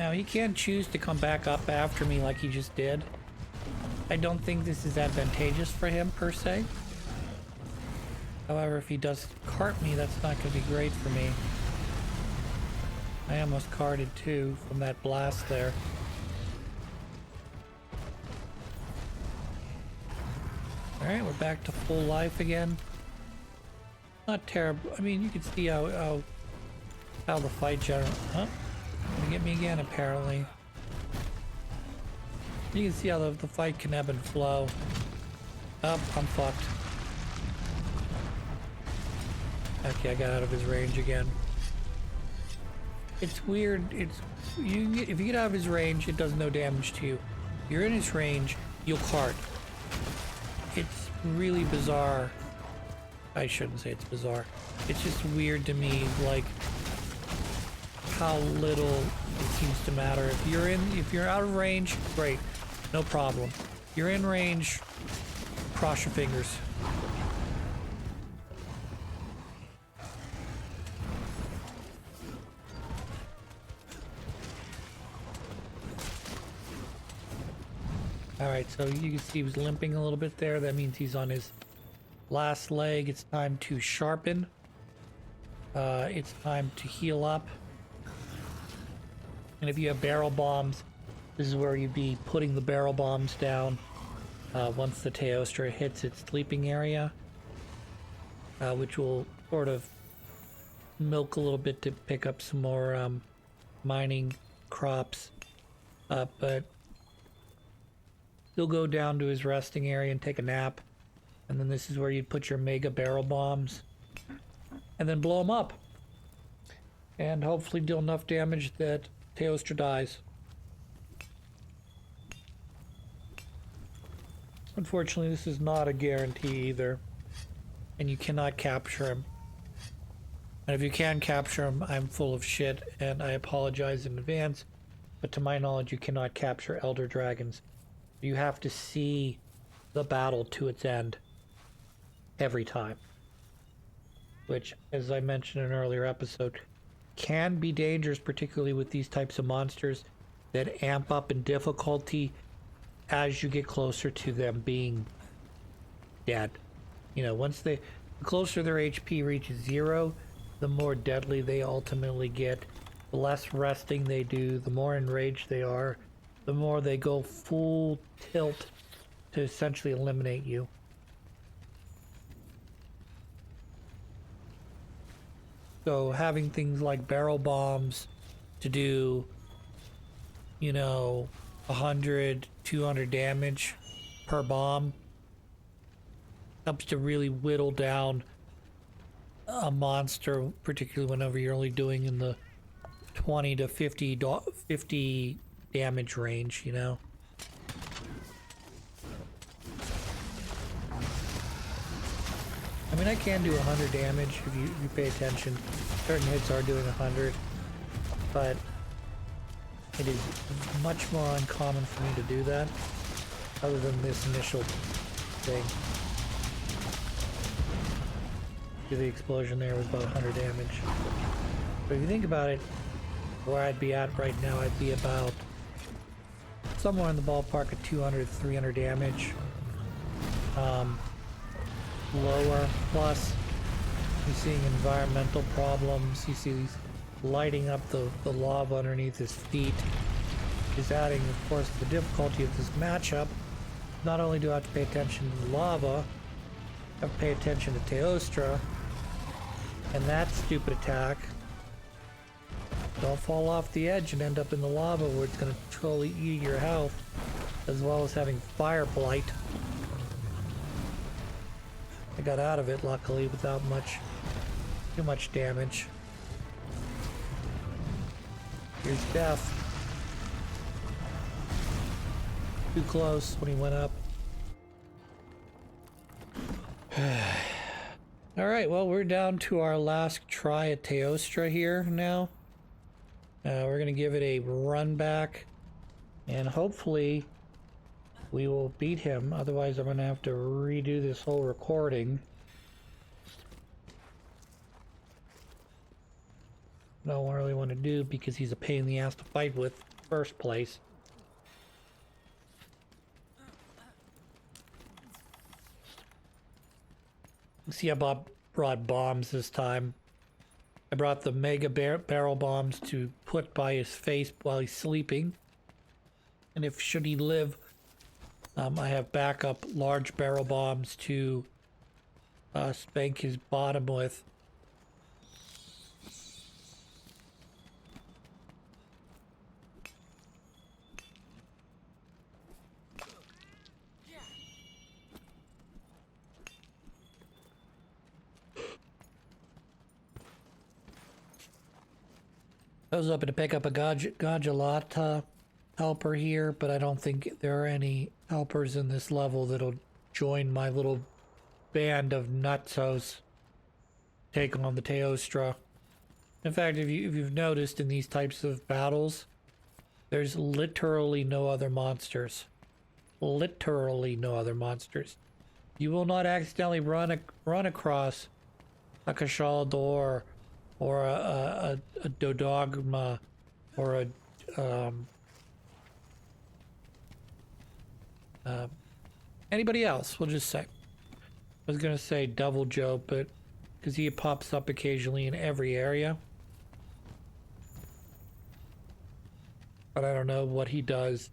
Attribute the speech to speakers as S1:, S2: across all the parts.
S1: Now, he can't choose to come back up after me like he just did. I don't think this is advantageous for him, per se. However, if he does cart me, that's not going to be great for me. I almost carted too from that blast there. Alright, we're back to full life again. Not terrible. I mean, you can see how the fight generally... Huh? Gonna get me again, apparently. You can see how the fight can ebb and flow. Oh, I'm fucked. Okay, I got out of his range again. It's weird. If you get out of his range, it does no damage to you. You're in his range, you'll cart. It's really bizarre. I shouldn't say it's bizarre. It's just weird to me, like how little it seems to matter. If you're out of range, great, no problem. You're in range, cross your fingers. Alright, so you can see he was limping a little bit there. That means he's on his last leg. It's time to sharpen. It's time to heal up. And if you have barrel bombs, this is where you'd be putting the barrel bombs down once the Teostra hits its sleeping area, which will sort of milk a little bit to pick up some more mining crops. But he'll go down to his resting area and take a nap. And then this is where you'd put your mega barrel bombs and then blow them up. And hopefully deal enough damage that Teostra dies. Unfortunately, this is not a guarantee either. And you cannot capture him. And if you can capture him, I'm full of shit and I apologize in advance. But to my knowledge, you cannot capture Elder Dragons. You have to see the battle to its end every time. Which, as I mentioned in an earlier episode, can be dangerous, particularly with these types of monsters that amp up in difficulty as you get closer to them being dead. You know, the closer their HP reaches 0, the more deadly they ultimately get. The less resting they do, the more enraged they are, the more they go full tilt to essentially eliminate you. So having things like barrel bombs to do, you know, 100, 200 damage per bomb helps to really whittle down a monster, particularly whenever you're only doing in the 20 to 50 damage range, you know. I mean, I can do 100 damage if you pay attention. Certain hits are doing 100, but it is much more uncommon for me to do that, other than this initial thing. The explosion there was about 100 damage. But if you think about it, where I'd be at right now, I'd be about somewhere in the ballpark of 200, 300 damage. Lower, plus you're seeing environmental problems. You see these lighting up the lava underneath his feet is adding, of course, the difficulty of this matchup. Not only do I have to pay attention to the lava, I have to pay attention to Teostra and that stupid attack. Don't fall off the edge and end up in the lava where it's going to totally eat your health, as well as having fire blight. I got out of it, luckily, without too much damage. Here's death. Too close when he went up. Alright, well, we're down to our last try at Teostra here now. We're going to give it a run back, and hopefully we will beat him. Otherwise, I'm going to have to redo this whole recording. I don't really want to do because he's a pain in the ass to fight with. first place. See, I brought bombs this time. I brought the mega barrel bombs to put by his face while he's sleeping. And if should he live, I have backup large barrel bombs to spank his bottom with. I was hoping to pick up a Gajalata helper here, but I don't think there are any helpers in this level that'll join my little band of nutsos take on the Teostra. In fact, if you've noticed in these types of battles, there's literally no other monsters. Literally no other monsters. You will not accidentally run across a Kashalador or a Dodogma or a anybody else, we'll just say. I was gonna say Devil Joe, but because he pops up occasionally in every area. But I don't know what he does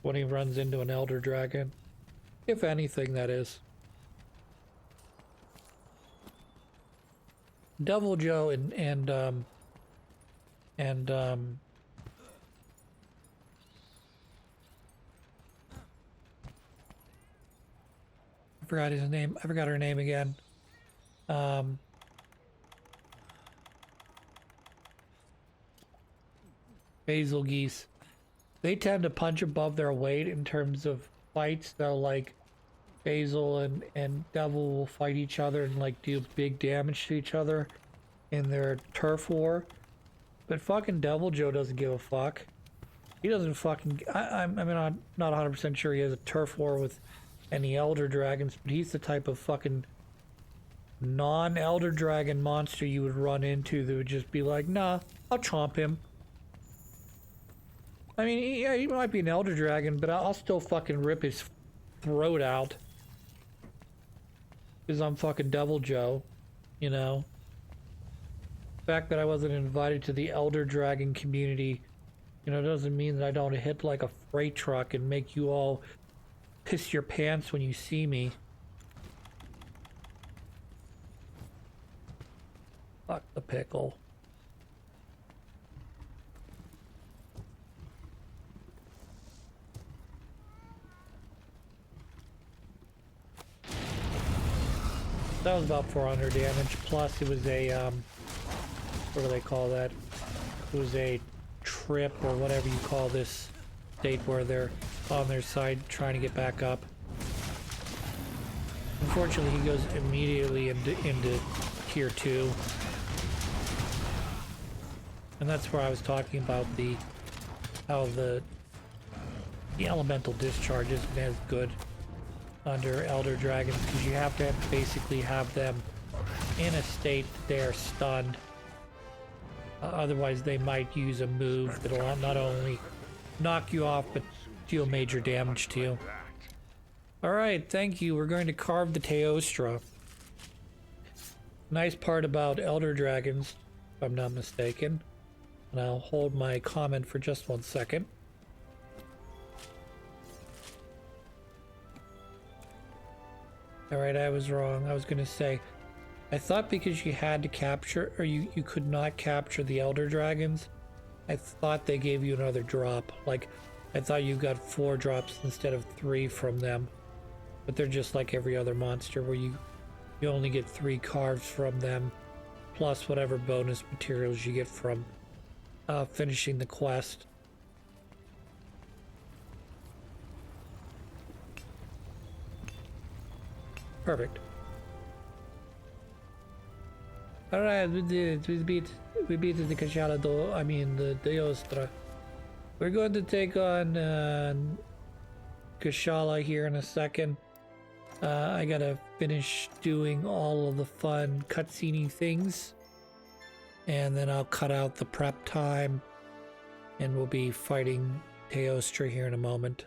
S1: when he runs into an Elder Dragon. If anything, that is. Devil Joe and I forgot his name. I forgot her name again. Basil Geese. They tend to punch above their weight in terms of fights, though. Like Basil and Devil will fight each other and like do big damage to each other in their turf war. But fucking Devil Joe doesn't give a fuck. He doesn't fucking. I mean, I'm not 100% sure he has a turf war with any Elder Dragons, but he's the type of fucking non-Elder Dragon monster you would run into that would just be like, nah, I'll chomp him. I mean, yeah, he might be an Elder Dragon, but I'll still fucking rip his throat out. Because I'm fucking Devil Joe, you know? The fact that I wasn't invited to the Elder Dragon community, you know, doesn't mean that I don't hit like a freight truck and make you all piss your pants when you see me. Fuck the pickle. That was about 400 damage, plus it was a, what do they call that? It was a trip, or whatever you call this state where they're on their side trying to get back up. Unfortunately, he goes immediately into tier 2. And that's where I was talking about how the elemental discharge isn't as good under Elder Dragons, because you have to basically have them in a state that they are stunned. Otherwise, they might use a move that'll not only knock you off, but deal major damage to you. Alright, thank you. We're going to carve the Teostra. Nice part about Elder Dragons, if I'm not mistaken. And I'll hold my comment for just 1 second. Alright, I was wrong. I was going to say, I thought because you had to capture, or you could not capture the Elder Dragons, I thought they gave you another drop. Like, I thought you got 4 drops instead of 3 from them. But they're just like every other monster, where you only get 3 carves from them, plus whatever bonus materials you get from finishing the quest. Perfect. Alright, we did it. We beat the Kashalador, I mean the Teostra. We're going to take on Kashala here in a second. I gotta finish doing all of the fun cutscene things. And then I'll cut out the prep time. And we'll be fighting Teostra here in a moment.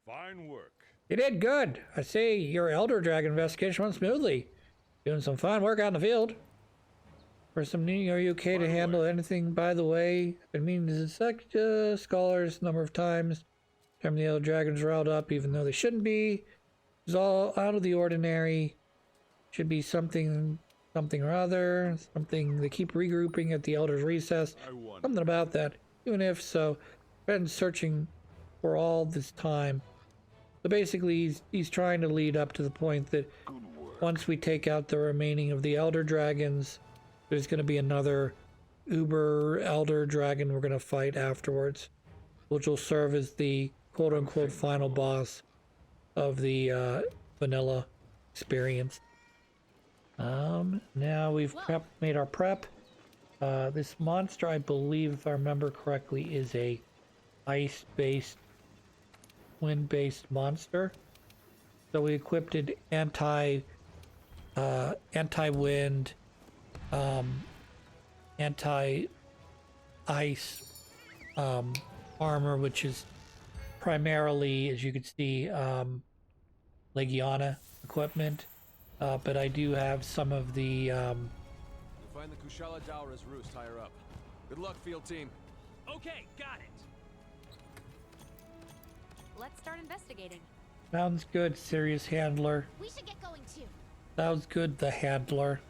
S2: Fine work.
S1: You did good. I see your Elder Dragon investigation went smoothly. Doing some fine work out in the field. For some new, are you okay to handle anything? By the way, I've been meaning to suspect scholars a number of times. Term the Elder Dragons riled up, even though they shouldn't be. It's all out of the ordinary. Should be something or other. Something they keep regrouping at the Elder's Recess. Something about that. Even if so, been searching for all this time. So basically, he's trying to lead up to the point that once we take out the remaining of the Elder Dragons, there's going to be another Uber Elder Dragon we're going to fight afterwards, which will serve as the quote-unquote final boss of the vanilla experience. Now we've made our prep. This monster, I believe, if I remember correctly, is a ice-based, wind-based monster. So we equipped it anti-wind, anti-ice armor, which is primarily, as you can see, Legiana equipment. But I do have some of the
S3: You'll find the Kushala Daura's roost higher up. Good luck, field team.
S4: Okay, got it.
S5: Let's start investigating.
S1: Sounds good, serious handler.
S5: We should get going too.
S1: Sounds good, the handler.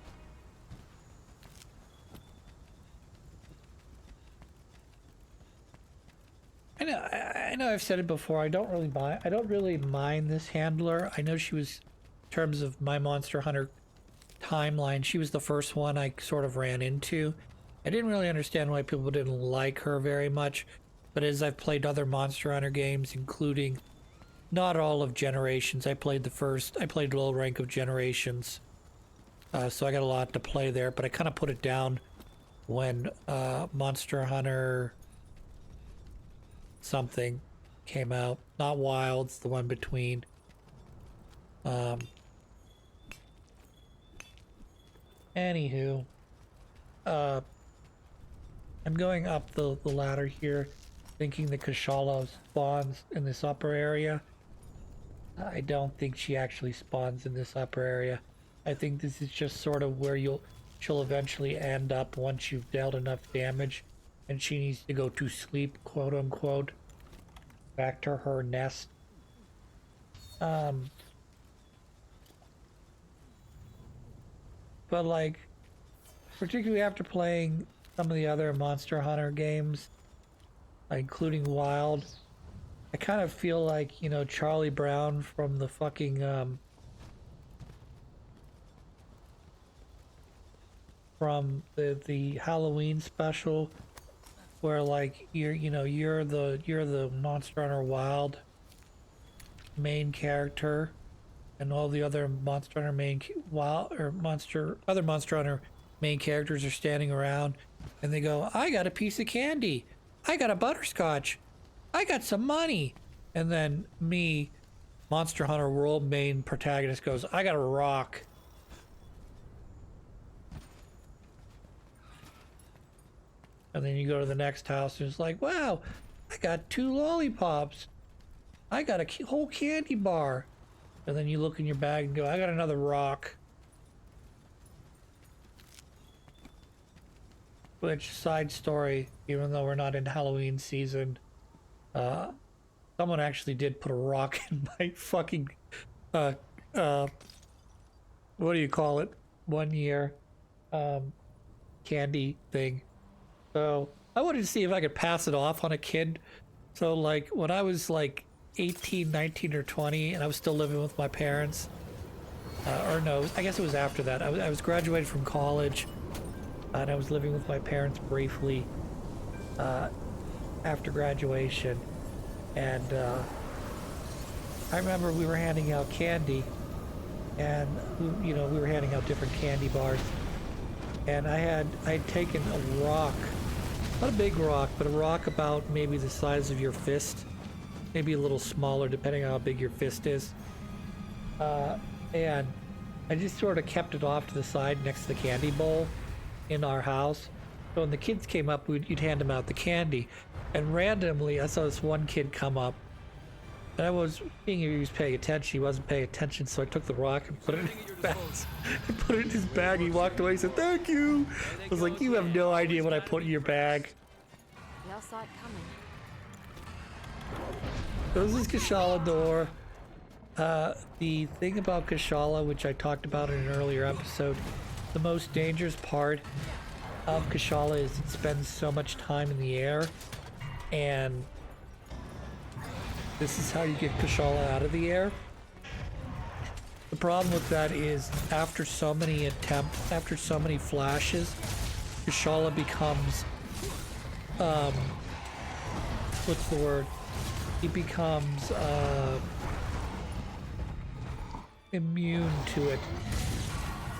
S1: I know I've said it before. I don't really mind this handler. I know she was, in terms of my Monster Hunter timeline, she was the first one I sort of ran into. I didn't really understand why people didn't like her very much, but as I've played other Monster Hunter games, including not all of Generations, I played low rank of Generations, so I got a lot to play there, but I kind of put it down when Monster Hunter something came out. Not Wilds, the one between. Anywho, I'm going up the ladder here, thinking the Kushala spawns in this upper area. I don't think she actually spawns in this upper area. I think this is just sort of where she'll eventually end up once you've dealt enough damage, and she needs to go to sleep, quote unquote, back to her nest. But like, particularly after playing some of the other Monster Hunter games, including Wild, I kind of feel like, you know, Charlie Brown from the fucking from the Halloween special, where like you're the Monster Hunter Wild main character, and all the other Monster Hunter other Monster Hunter main characters are standing around, and they go, "I got a piece of candy, I got a butterscotch, I got some money," and then me, Monster Hunter World main protagonist, goes, "I got a rock." And then you go to the next house and it's like, "Wow, I got 2 lollipops, I got a whole candy bar." And then you look in your bag and go, "I got another rock." Which, side story, even though we're not in Halloween season, someone actually did put a rock in my fucking, what do you call it, 1 year, candy thing. So I wanted to see if I could pass it off on a kid. So like when I was like 18, 19, or 20, and I was still living with my parents, or no, I guess it was after that. I was graduated from college, and I was living with my parents briefly after graduation, and I remember we were handing out candy, and we were handing out different candy bars, and I'd taken a rock, not a big rock, but a rock about maybe the size of your fist, maybe a little smaller depending on how big your fist is, and I just sort of kept it off to the side next to the candy bowl in our house, So when the kids came up, you'd hand them out the candy. And randomly, I saw this one kid come up. And I was thinking he was paying attention. He wasn't paying attention, so I took the rock and put it in his bag. I put it in his bag. He walked away and said, "Thank you." I was like, "You have no idea what I put in your bag."
S5: We all saw it coming.
S1: So this is Kushala door. The thing about Kushala, which I talked about in an earlier episode, the most dangerous part of Kushala is it spends so much time in the air, and this is how you get Kushala out of the air. The problem with that is after so many attempts, after so many flashes, Kushala becomes, what's the word? He becomes, immune to it.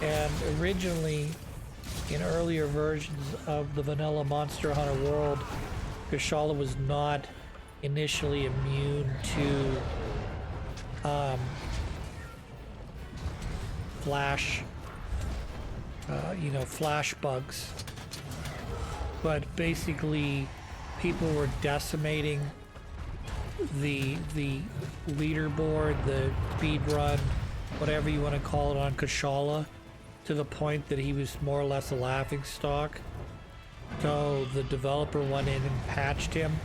S1: And originally, in earlier versions of the vanilla Monster Hunter world, Kushala was not initially immune to flash bugs, but basically people were decimating the leaderboard, the speed run, whatever you want to call it, on Kushala, to the point that he was more or less a laughingstock. So the developer went in and patched him,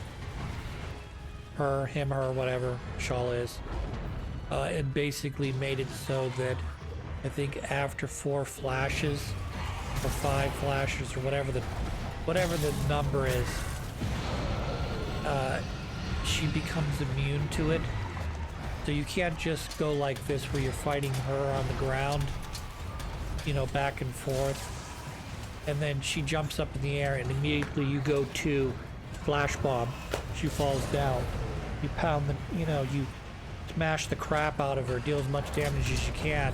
S1: her, whatever Kushala is, and basically made it so that I think after 4 flashes or 5 flashes or whatever the number is, she becomes immune to it. So you can't just go like this where you're fighting her on the ground, back and forth, and then she jumps up in the air and immediately you go to flash bomb. She falls down. You pound the, you smash the crap out of her, deal as much damage as you can.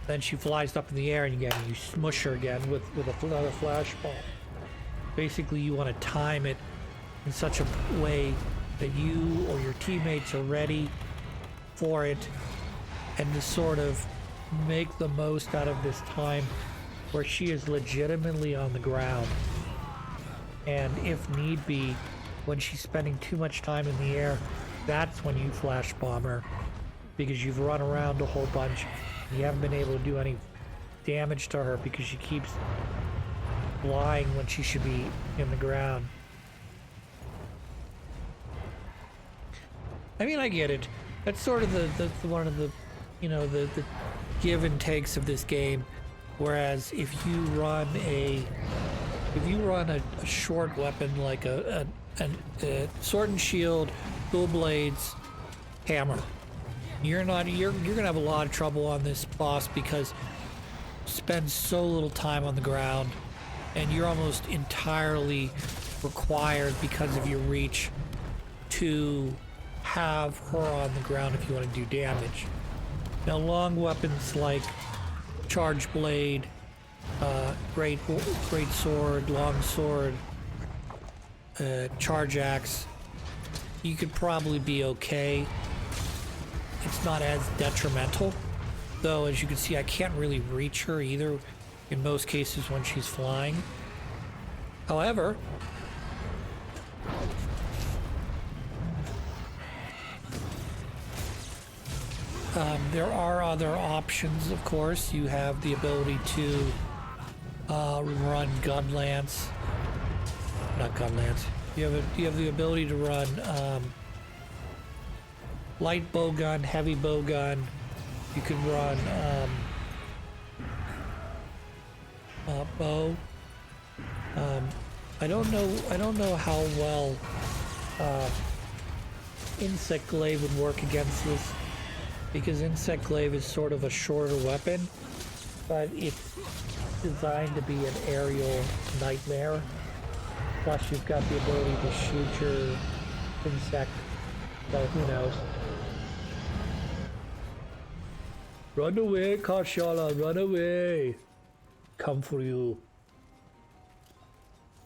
S1: Then she flies up in the air and you smush her again with another flash bomb. Basically, you want to time it in such a way that you or your teammates are ready for it, and to sort of make the most out of this time where she is legitimately on the ground. And if need be, when she's spending too much time in the air, that's when you flash bomb her, because you've run around a whole bunch and you haven't been able to do any damage to her because she keeps flying when she should be in the ground. I mean, I get it. That's sort of the one of the the give and takes of this game. Whereas if you run a short weapon like a sword and shield, dual blades, hammer, you're gonna have a lot of trouble on this boss because you spend so little time on the ground, and you're almost entirely required because of your reach to have her on the ground if you want to do damage. Now, long weapons like charge blade, great sword, long sword, charge axe, you could probably be okay. It's not as detrimental, though. As you can see, I can't really reach her either in most cases when she's flying. However, there are other options, of course. You have the ability to run gun lance. Not gun lance. You have the ability to run light bow gun, heavy bow gun. You can run bow. I don't know how well insect glaive would work against this, because insect glaive is sort of a shorter weapon, but it's designed to be an aerial nightmare. Plus you've got the ability to shoot your insect, so who knows. Run away, Kushala, run away. Come for you.